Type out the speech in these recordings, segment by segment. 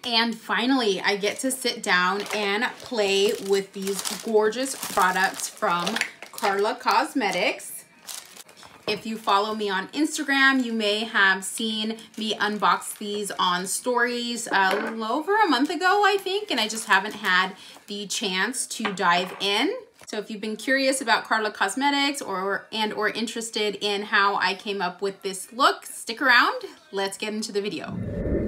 And finally, I get to sit down and play with these gorgeous products from Karla Cosmetics. If you follow me on Instagram, you may have seen me unbox these on stories a little over a month ago, I think, and I just haven't had the chance to dive in. So if you've been curious about Karla Cosmetics or interested in how I came up with this look, stick around. Let's get into the video.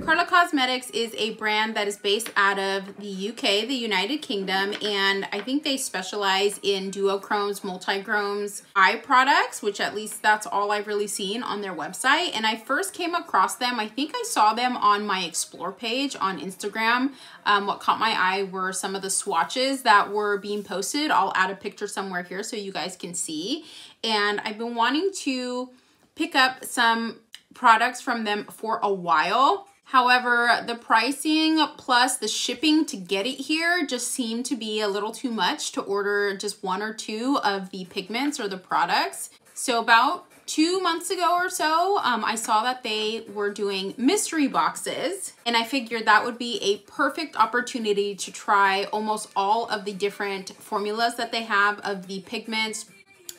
Karla Cosmetics is a brand that is based out of the UK, the United Kingdom, and I think they specialize in duochromes, multichromes, eye products, which at least that's all I've really seen on their website. And I first came across them, I think I saw them on my Explore page on Instagram. What caught my eye were some of the swatches that were being posted. I'll add a picture somewhere here so you guys can see. And I've been wanting to pick up some products from them for a while. However, the pricing plus the shipping to get it here just seemed to be a little too much to order just one or two of the pigments or the products. So about 2 months ago or so, I saw that they were doing mystery boxes, and I figured that would be a perfect opportunity to try almost all of the different formulas that they have of the pigments,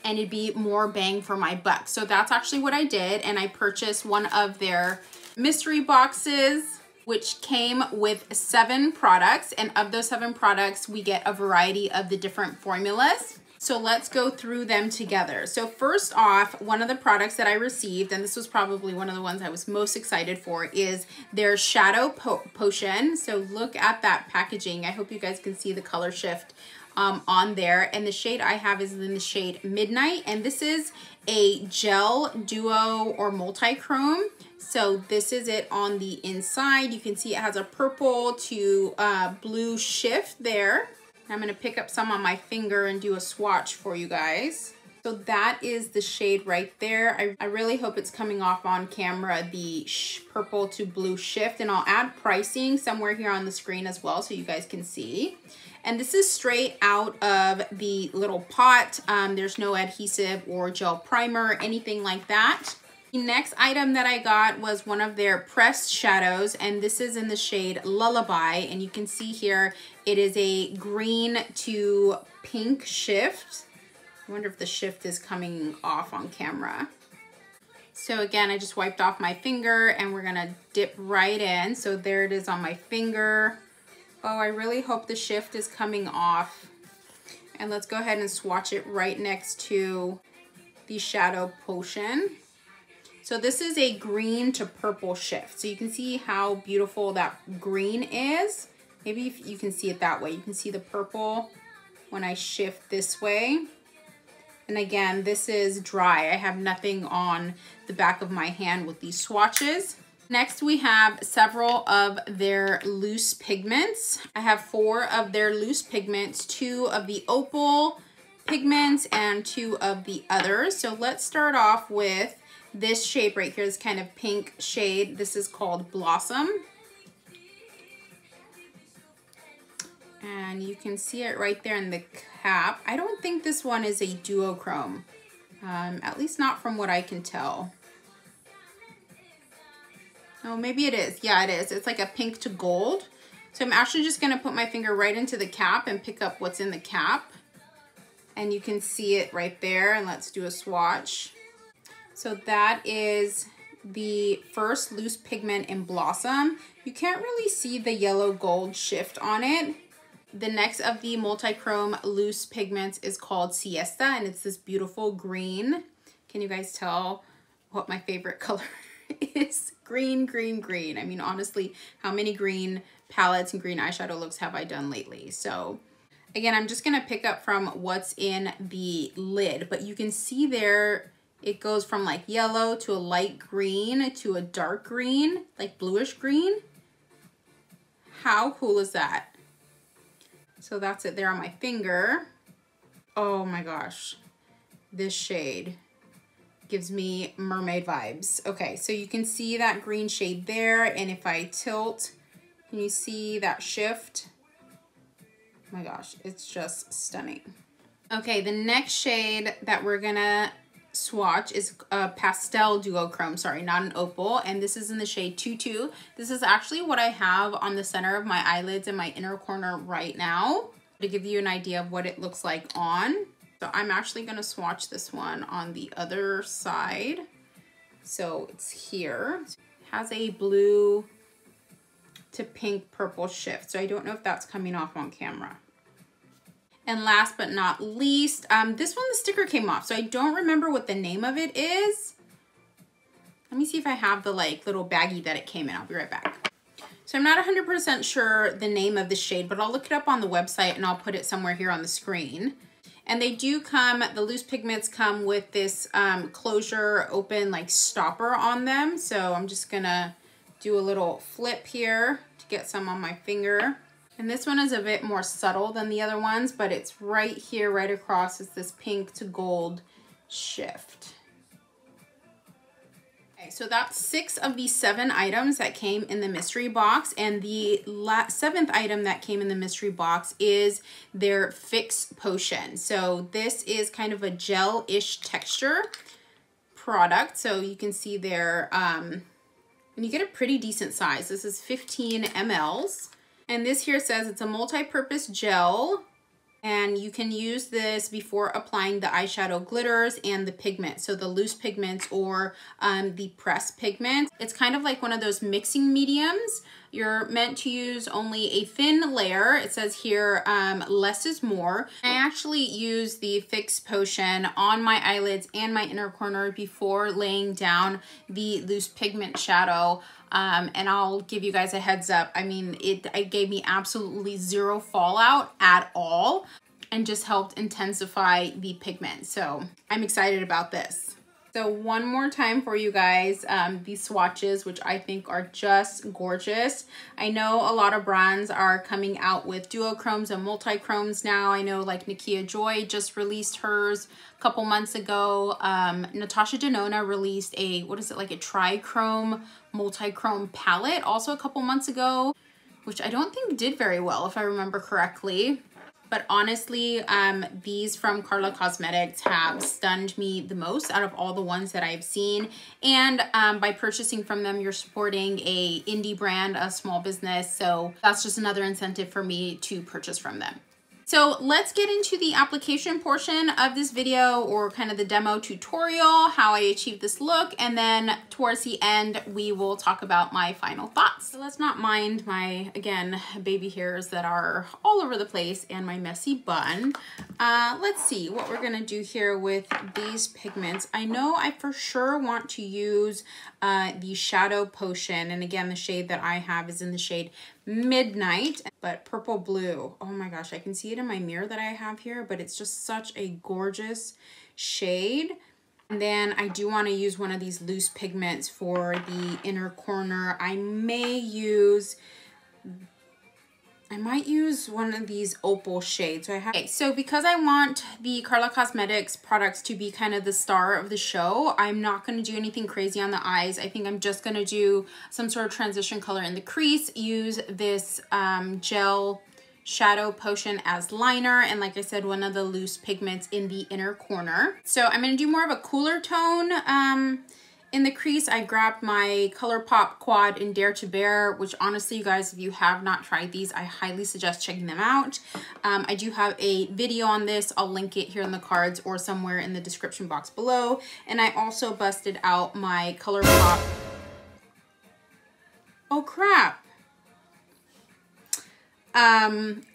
and it'd be more bang for my buck. So that's actually what I did, and I purchased one of their mystery boxes, which came with 7 products, and of those 7 products we get a variety of the different formulas. So let's go through them together. So first off, one of the products that I received, and this was probably one of the ones I was most excited for, is their shadow potion. So look at that packaging. I hope you guys can see the color shift on there, and the shade I have is in the shade Midnight, and this is a gel duo or multichrome. So this is it on the inside. You can see it has a purple to blue shift there. I'm gonna pick up some on my finger and do a swatch for you guys. So that is the shade right there. I really hope it's coming off on camera, the purple to blue shift, and I'll add pricing somewhere here on the screen as well so you guys can see. And this is straight out of the little pot. There's no adhesive or gel primer, anything like that. The next item that I got was one of their pressed shadows, and this is in the shade Lullaby, and you can see here it is a green to pink shift. I wonder if the shift is coming off on camera. So again, I just wiped off my finger and we're gonna dip right in. So there it is on my finger. Oh, I really hope the shift is coming off. And let's go ahead and swatch it right next to the shadow potion. So this is a green to purple shift. So you can see how beautiful that green is. Maybe if you can see it that way. You can see the purple when I shift this way. And again, this is dry. I have nothing on the back of my hand with these swatches. Next, we have several of their loose pigments. I have 4 of their loose pigments, 2 of the opal pigments and 2 of the others. So let's start off with this shade right here, this kind of pink shade. This is called Blossom. And you can see it right there in the cap. I don't think this one is a duochrome, at least not from what I can tell. Oh, maybe it is. Yeah, it is. It's like a pink to gold. So I'm actually just going to put my finger right into the cap and pick up what's in the cap. And you can see it right there. And let's do a swatch. So that is the first loose pigment in Blossom. You can't really see the yellow gold shift on it. The next of the multichrome loose pigments is called Siesta, and it's this beautiful green. Can you guys tell what my favorite color is? Green, green, green. I mean, honestly, how many green palettes and green eyeshadow looks have I done lately? So again, I'm just gonna pick up from what's in the lid, but you can see there, it goes from like yellow to a light green to a dark green, like bluish green. How cool is that? So that's it there on my finger. Oh my gosh, this shade gives me mermaid vibes. Okay, so you can see that green shade there, and if I tilt, can you see that shift? Oh my gosh, it's just stunning. Okay, the next shade that we're gonna swatch is a pastel duochrome, sorry, not an opal, and this is in the shade Tutu. This is actually what I have on the center of my eyelids in my inner corner right now, to give you an idea of what it looks like on. So I'm actually going to swatch this one on the other side. So it's here. It has a blue to pink purple shift, so I don't know if that's coming off on camera. And last but not least, this one, the sticker came off, so I don't remember what the name of it is. Let me see if I have the like little baggie that it came in. I'll be right back. So I'm not 100% sure the name of the shade, but I'll look it up on the website and I'll put it somewhere here on the screen. And they do come, the loose pigments come with this closure open like stopper on them. So I'm just gonna do a little flip here to get some on my finger. And this one is a bit more subtle than the other ones, but it's right here, right across, is this pink to gold shift. Okay, so that's 6 of the 7 items that came in the mystery box, and the 7th item that came in the mystery box is their Fix Potion. So this is kind of a gel-ish texture product, so you can see there, and you get a pretty decent size. This is 15 mLs. And this here says it's a multi-purpose gel, and you can use this before applying the eyeshadow glitters and the pigment. So the loose pigments or the pressed pigment. It's kind of like one of those mixing mediums. You're meant to use only a thin layer. It says here, less is more. I actually use the Fix Potion on my eyelids and my inner corner before laying down the loose pigment shadow. And I'll give you guys a heads up. I mean, it gave me absolutely zero fallout at all and just helped intensify the pigment. So I'm excited about this. So one more time for you guys, these swatches, which I think are just gorgeous. I know a lot of brands are coming out with duochromes and multichromes now. I know like Nakia Joy just released hers a couple months ago. Natasha Denona released a, what is it, like a trichrome multichrome palette also a couple months ago, which I don't think did very well if I remember correctly. But honestly, these from Karla Cosmetics have stunned me the most out of all the ones that I've seen. And by purchasing from them, you're supporting a indie brand, a small business. So that's just another incentive for me to purchase from them. So let's get into the application portion of this video, or kind of the demo tutorial, how I achieved this look. And then towards the end, we will talk about my final thoughts. So let's not mind my, again, baby hairs that are all over the place and my messy bun. Let's see what we're gonna do here with these pigments. I know I for sure want to use the Shadow Potion. And again, the shade that I have is in the shade Midnight, but purple blue. Oh my gosh, I can see it in my mirror that I have here, but it's just such a gorgeous shade. And then I do want to use one of these loose pigments for the inner corner. I might use one of these opal shades. So okay, so because I want the Karla Cosmetics products to be kind of the star of the show, I'm not going to do anything crazy on the eyes. I think I'm just going to do some sort of transition color in the crease, use this gel Shadow Potion as liner, and like I said, one of the loose pigments in the inner corner. So I'm going to do more of a cooler tone in the crease. I grabbed my ColourPop Quad in Dare to Bear, which honestly, you guys, if you have not tried these, I highly suggest checking them out. I do have a video on this. I'll link it here in the cards or somewhere in the description box below. And I also busted out my ColourPop. Oh crap.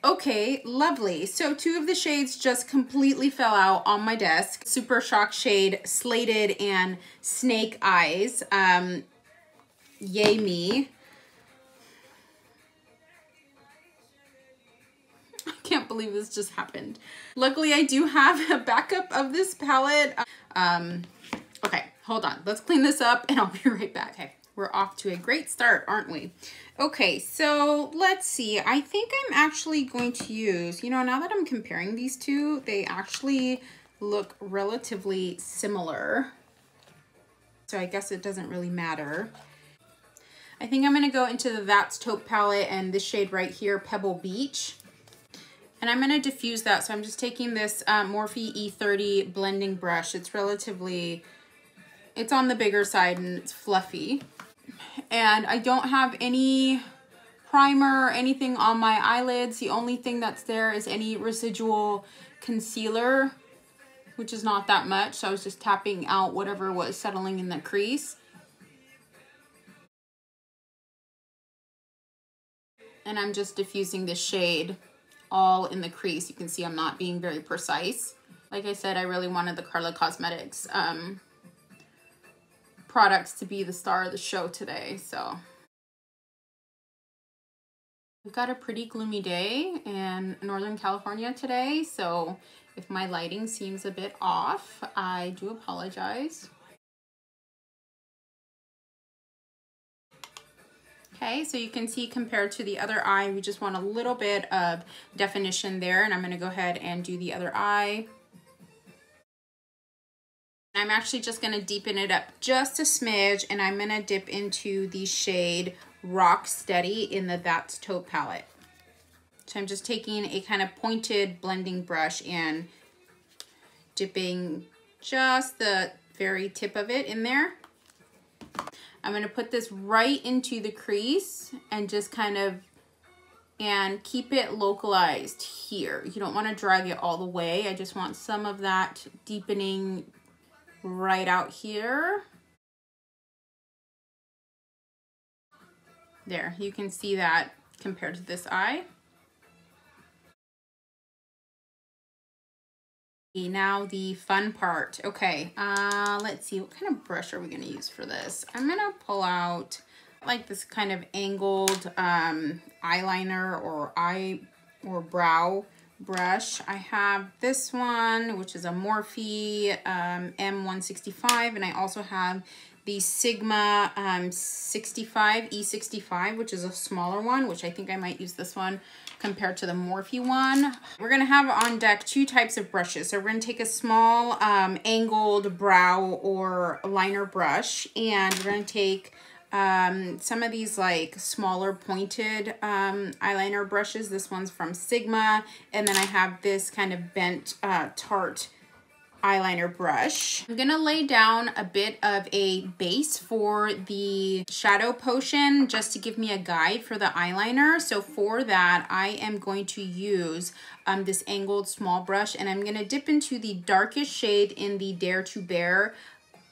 Okay, lovely. So 2 of the shades just completely fell out on my desk. Super Shock shade Slated and Snake Eyes. Yay me. I can't believe this just happened. Luckily, I do have a backup of this palette. Okay, hold on. Let's clean this up and I'll be right back. Okay. We're off to a great start, aren't we? Okay, so let's see. I think I'm actually going to use, you know, now that I'm comparing these two, they actually look relatively similar. So I guess it doesn't really matter. I think I'm going to go into the That's Taupe palette and this shade right here, Pebble Beach. And I'm gonna diffuse that. So I'm just taking this Morphe E30 blending brush. It's relatively, it's on the bigger side and it's fluffy. And I don't have any primer or anything on my eyelids. The only thing that's there is any residual concealer, which is not that much. So I was just tapping out whatever was settling in the crease. And I'm just diffusing the shade all in the crease. You can see I'm not being very precise. Like I said, I really wanted the Karla Cosmetics products to be the star of the show today, so. We've got a pretty gloomy day in Northern California today, so if my lighting seems a bit off, I do apologize. Okay, so you can see compared to the other eye, we just want a little bit of definition there, and I'm gonna go ahead and do the other eye. I'm actually just gonna deepen it up just a smidge, and I'm gonna dip into the shade Rock Steady in the That's Taupe palette. So I'm just taking a kind of pointed blending brush and dipping just the very tip of it in there. I'm gonna put this right into the crease and just kind of, and keep it localized here. You don't wanna drag it all the way. I just want some of that deepening right out here. There, you can see that compared to this eye. Now the fun part. Okay, let's see, what kind of brush are we gonna use for this? I'm gonna pull out like this kind of angled eyeliner or brow brush. I have this one, which is a Morphe M165, and I also have the Sigma 65 E65, which is a smaller one, which I think I might use this one compared to the Morphe one. We're gonna have on deck two types of brushes. So we're gonna take a small angled brow or liner brush, and we're gonna take some of these like smaller pointed eyeliner brushes. This one's from Sigma, and then I have this kind of bent Tarte eyeliner brush. I'm gonna lay down a bit of a base for the shadow potion just to give me a guide for the eyeliner. So for that, I am going to use this angled small brush, and I'm gonna dip into the darkest shade in the Dare to Bare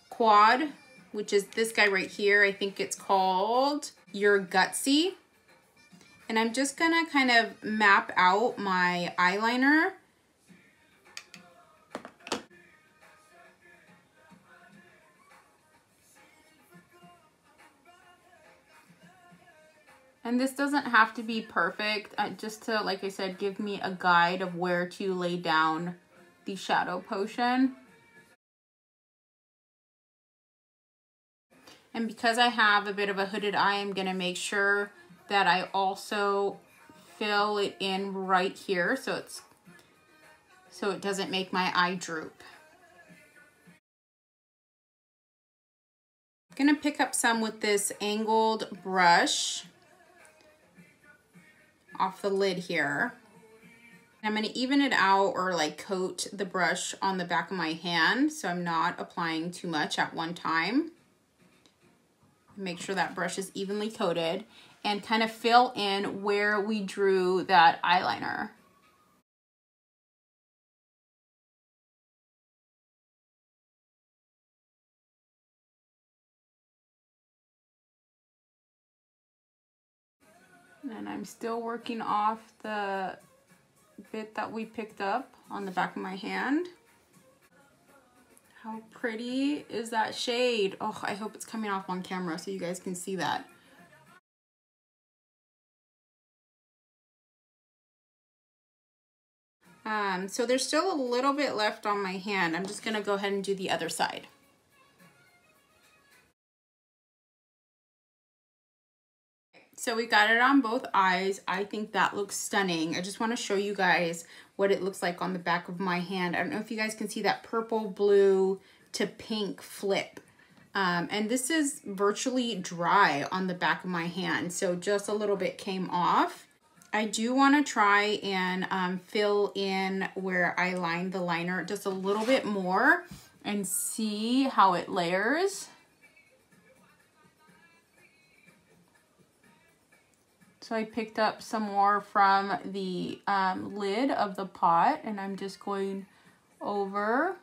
quad, which is this guy right here. I think it's called Your Gutsy. And I'm just gonna kind of map out my eyeliner. And this doesn't have to be perfect, just to, like I said, give me a guide of where to lay down the shadow potion. And because I have a bit of a hooded eye, I'm gonna make sure that I also fill it in right here so it doesn't make my eye droop. I'm gonna pick up some with this angled brush off the lid here. I'm gonna even it out or like coat the brush on the back of my hand so I'm not applying too much at one time. Make sure that brush is evenly coated and kind of fill in where we drew that eyeliner. And I'm still working off the bit that we picked up on the back of my hand. How pretty is that shade? Oh, I hope it's coming off on camera so you guys can see that. So there's still a little bit left on my hand. I'm just gonna go ahead and do the other side. So we got it on both eyes. I think that looks stunning. I just want to show you guys what it looks like on the back of my hand. I don't know if you guys can see that purple, blue to pink flip. And this is virtually dry on the back of my hand. So just a little bit came off. I do want to try and fill in where I lined the liner just a little bit more and see how it layers. So I picked up some more from the lid of the pot, and I'm just going over.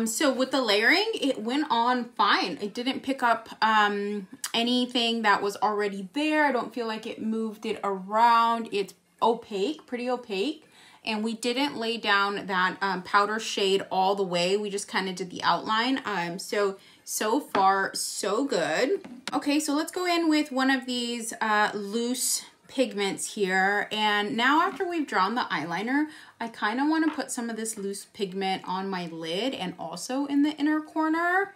So with the layering, it went on fine. It didn't pick up anything that was already there. I don't feel like it moved it around. It's opaque, pretty opaque. And we didn't lay down that powder shade all the way. We just kind of did the outline. So far, so good. Okay, so let's go in with one of these loose pigments here. And now after we've drawn the eyeliner, I kind of want to put some of this loose pigment on my lid and also in the inner corner.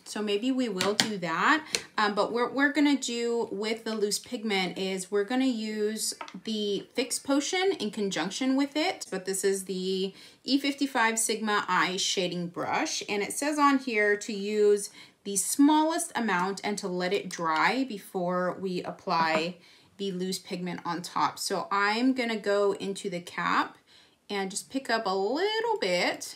So maybe we will do that. But what we're gonna do with the loose pigment is we're gonna use the Fix Potion in conjunction with it. But this is the E55 Sigma Eye Shading Brush. And it says on here to use the smallest amount and to let it dry before we apply the loose pigment on top. So I'm gonna go into the cap and just pick up a little bit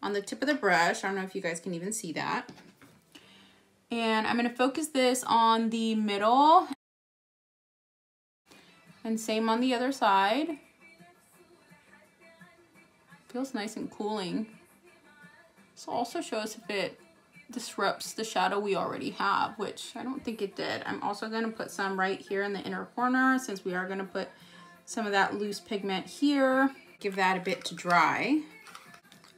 on the tip of the brush. I don't know if you guys can even see that. And I'm gonna focus this on the middle. And same on the other side. Feels nice and cooling. This will also show us if it disrupts the shadow we already have, which I don't think it did. I'm also gonna put some right here in the inner corner since we are gonna put some of that loose pigment here. Give that a bit to dry.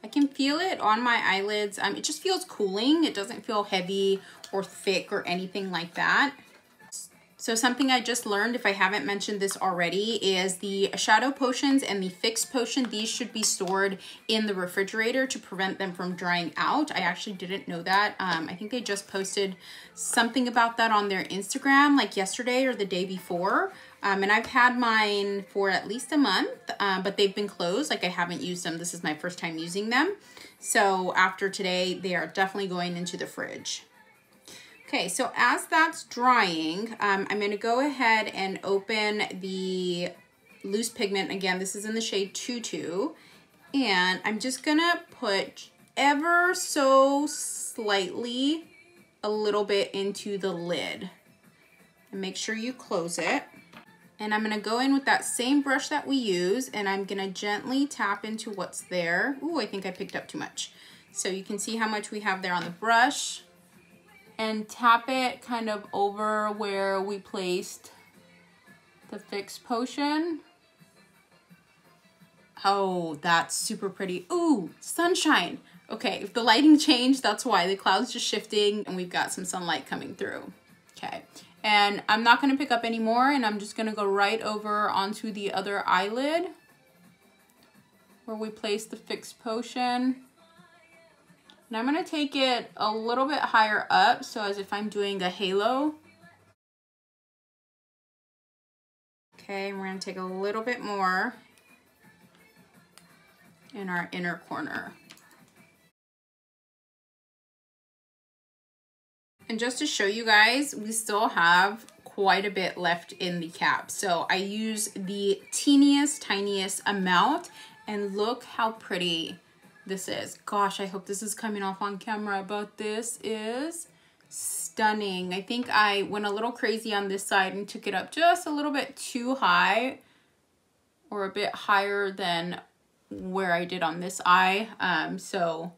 I can feel it on my eyelids. It just feels cooling. It doesn't feel heavy or thick or anything like that. So something I just learned, if I haven't mentioned this already, is the shadow potions and the Fix Potion, these should be stored in the refrigerator to prevent them from drying out. I actually didn't know that. I think they just posted something about that on their Instagram like yesterday or the day before. And I've had mine for at least a month, but they've been closed. Like I haven't used them. This is my first time using them. So after today, they are definitely going into the fridge. Okay, so as that's drying, I'm gonna go ahead and open the loose pigment. Again, this is in the shade Tutu. And I'm just gonna put ever so slightly a little bit into the lid. And make sure you close it. And I'm gonna go in with that same brush that we use, and I'm gonna gently tap into what's there. Ooh, I think I picked up too much. So you can see how much we have there on the brush. And tap it kind of over where we placed the Fix Potion. Oh, that's super pretty. Ooh, sunshine. Okay, if the lighting changed, that's why. The cloud's just shifting and we've got some sunlight coming through. Okay, and I'm not gonna pick up any more, and I'm just gonna go right over onto the other eyelid where we placed the Fix Potion. And I'm gonna take it a little bit higher up, so as if I'm doing a halo. Okay, and we're gonna take a little bit more in our inner corner. And just to show you guys, we still have quite a bit left in the cap. So I use the teeniest, tiniest amount, and look how pretty this is. Gosh, I hope this is coming off on camera, but this is stunning. I think I went a little crazy on this side and took it up just a little bit too high, or a bit higher than where I did on this eye. So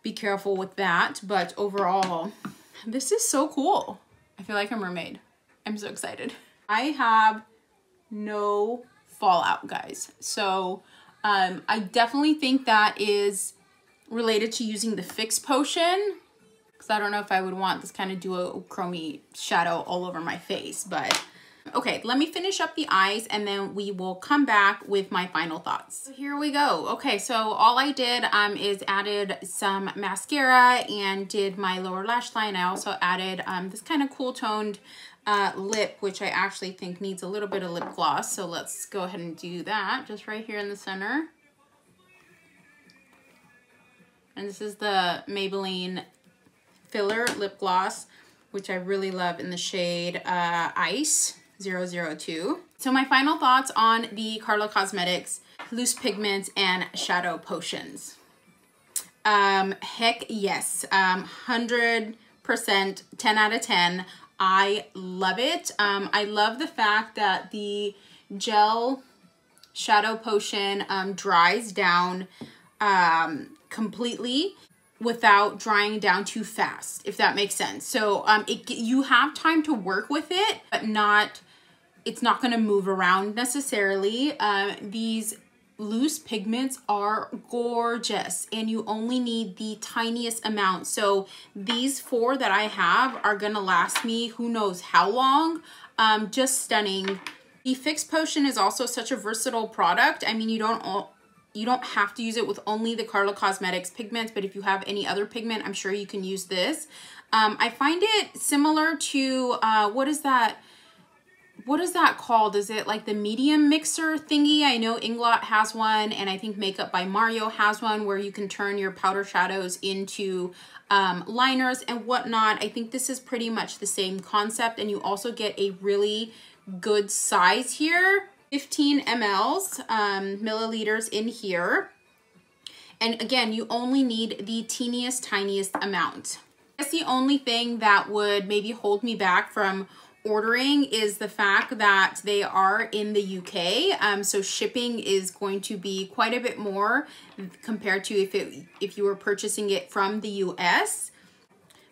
be careful with that. But overall, this is so cool. I feel like a mermaid. I'm so excited. I have no fallout, guys. So I definitely think that is related to using the Fix Potion, because I don't know if I would want this kind of duochrome shadow all over my face. But okay, let me finish up the eyes and then we will come back with my final thoughts. So here we go. Okay, so all I did is added some mascara and did my lower lash line. I also added this kind of cool toned lip, which I actually think needs a little bit of lip gloss. So let's go ahead and do that just right here in the center. And this is the Maybelline Filler Lip Gloss, which I really love in the shade Ice 002. So my final thoughts on the Karla Cosmetics Loose Pigments and Shadow Potions. Heck yes, 100%, 10 out of 10. I love it. I love the fact that the gel shadow potion dries down completely without drying down too fast, if that makes sense. So you have time to work with it, but it's not going to move around necessarily. These loose pigments are gorgeous, and you only need the tiniest amount. So these 4 that I have are gonna last me who knows how long. Just stunning. The Fix Potion is also such a versatile product. I mean, you don't have to use it with only the Karla Cosmetics pigments, but if you have any other pigment, I'm sure you can use this. I find it similar to what is that called? Is it like the medium mixer thingy? I know Inglot has one, and I think Makeup by Mario has one where you can turn your powder shadows into liners and whatnot. I think this is pretty much the same concept, and you also get a really good size here. 15 milliliters in here. And again, you only need the teeniest, tiniest amount. I guess the only thing that would maybe hold me back from ordering is the fact that they are in the UK, so shipping is going to be quite a bit more compared to if you were purchasing it from the US.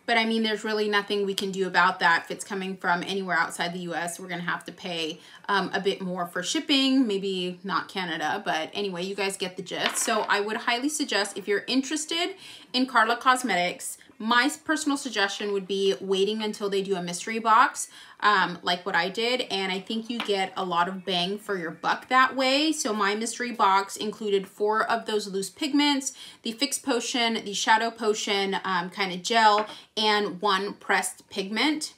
But I mean, there's really nothing we can do about that. If it's coming from anywhere outside the US, we're gonna have to pay a bit more for shipping, maybe not Canada, but anyway, you guys get the gist. So I would highly suggest, if you're interested in Karla Cosmetics, my personal suggestion would be waiting until they do a mystery box, like what I did, and I think you get a lot of bang for your buck that way. So my mystery box included 4 of those loose pigments, the Fix Potion, the Shadow Potion kind of gel, and 1 pressed pigment.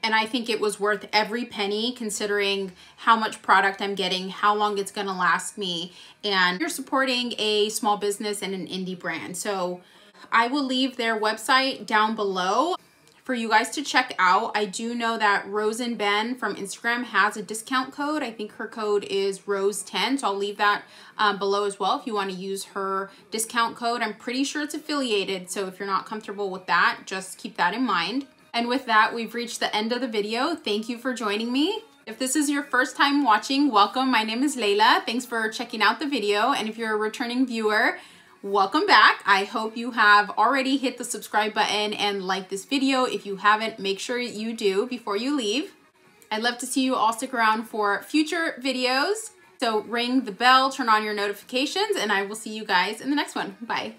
And I think it was worth every penny considering how much product I'm getting, how long it's gonna last me, and you're supporting a small business and an indie brand. So I will leave their website down below for you guys to check out. I do know that Rose and Ben from Instagram has a discount code. I think her code is Rose10, so I'll leave that below as well if you want to use her discount code. I'm pretty sure it's affiliated, so if you're not comfortable with that, just keep that in mind. And with that, we've reached the end of the video. Thank you for joining me. If this is your first time watching, welcome. My name is Layla. Thanks for checking out the video. And if you're a returning viewer, welcome back. I hope you have already hit the subscribe button and like this video. If you haven't, make sure you do before you leave. I'd love to see you all stick around for future videos. So ring the bell, turn on your notifications, and I will see you guys in the next one. Bye.